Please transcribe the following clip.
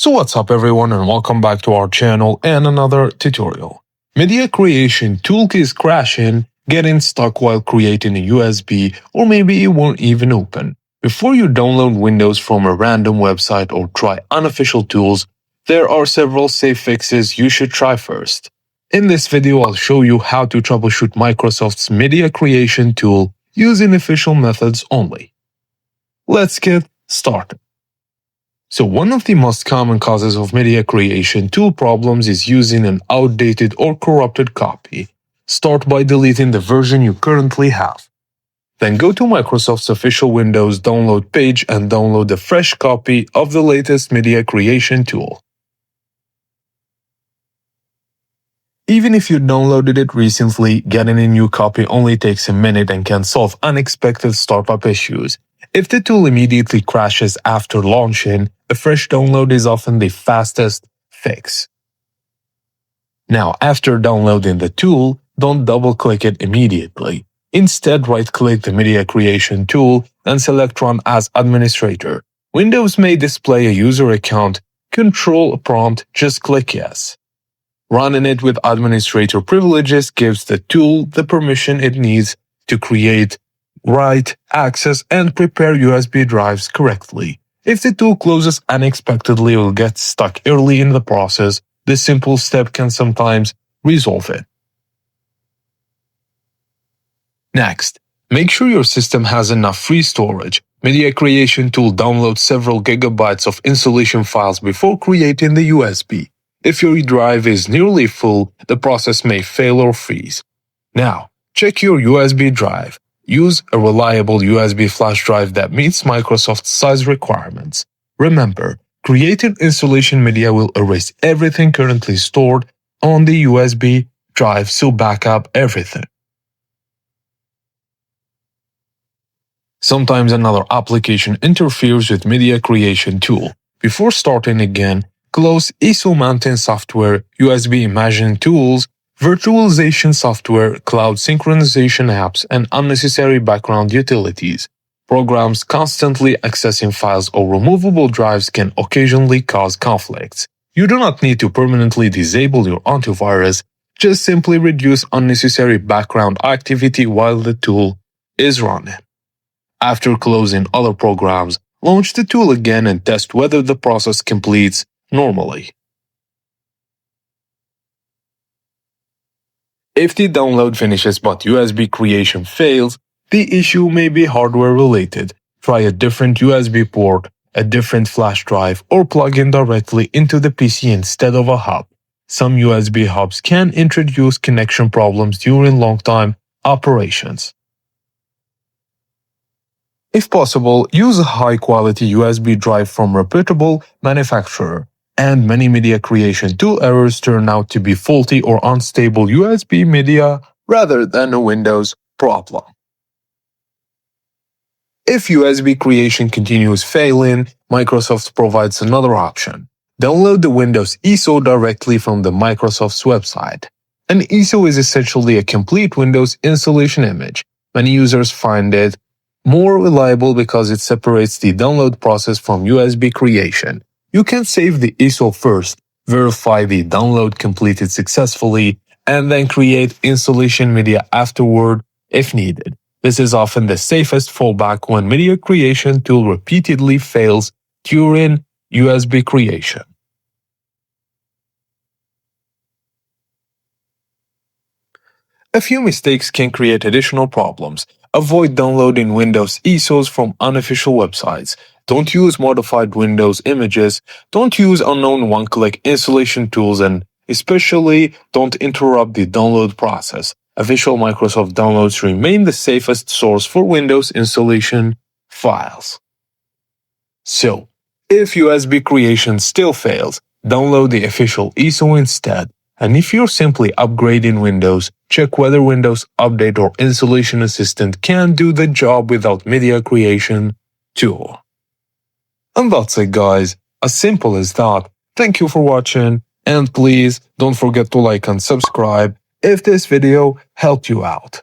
So what's up everyone and welcome back to our channel and another tutorial. Media creation toolkit is crashing, getting stuck while creating a USB, or maybe it won't even open. Before you download Windows from a random website or try unofficial tools, there are several safe fixes you should try first. In this video I'll show you how to troubleshoot Microsoft's media creation tool using official methods only. Let's get started. So one of the most common causes of media creation tool problems is using an outdated or corrupted copy. Start by deleting the version you currently have. Then go to Microsoft's official Windows download page and download a fresh copy of the latest media creation tool. Even if you downloaded it recently, getting a new copy only takes a minute and can solve unexpected startup issues. If the tool immediately crashes after launching, a fresh download is often the fastest fix. Now, after downloading the tool, don't double-click it immediately. Instead, right-click the Media Creation tool and select Run as Administrator. Windows may display a user account. Control prompt, just click Yes. Running it with administrator privileges gives the tool the permission it needs to create, write, access, and prepare USB drives correctly. If the tool closes unexpectedly or gets stuck early in the process, this simple step can sometimes resolve it. Next, make sure your system has enough free storage. Media Creation tool downloads several gigabytes of installation files before creating the USB. If your drive is nearly full, the process may fail or freeze. Now, check your USB drive. Use a reliable USB flash drive that meets Microsoft's size requirements. Remember, creating installation media will erase everything currently stored on the USB drive, so back up everything. Sometimes another application interferes with Media Creation tool. Before starting again, close ISO mounting software, USB imaging tools, virtualization software, cloud synchronization apps, and unnecessary background utilities. Programs constantly accessing files or removable drives can occasionally cause conflicts. You do not need to permanently disable your antivirus, just simply reduce unnecessary background activity while the tool is running. After closing other programs, launch the tool again and test whether the process completes normally. If the download finishes but USB creation fails, the issue may be hardware related. Try a different USB port, a different flash drive, or plug in directly into the PC instead of a hub. Some USB hubs can introduce connection problems during long-time operations. If possible, use a high-quality USB drive from a reputable manufacturer. And many media creation tool errors turn out to be faulty or unstable USB media rather than a Windows problem. If USB creation continues failing, Microsoft provides another option. Download the Windows ISO directly from the Microsoft's website. An ISO is essentially a complete Windows installation image. Many users find it more reliable because it separates the download process from USB creation. You can save the ISO first, verify the download completed successfully, and then create installation media afterward if needed. This is often the safest fallback when media creation tool repeatedly fails during USB creation. A few mistakes can create additional problems. Avoid downloading Windows ISOs from unofficial websites. Don't use modified Windows images. Don't use unknown one-click installation tools, and especially don't interrupt the download process. Official Microsoft downloads remain the safest source for Windows installation files. So, if USB creation still fails, download the official ISO instead. And if you're simply upgrading Windows, check whether Windows Update or Installation Assistant can do the job without Media Creation tool. And that's it guys, as simple as that. Thank you for watching, and please don't forget to like and subscribe if this video helped you out.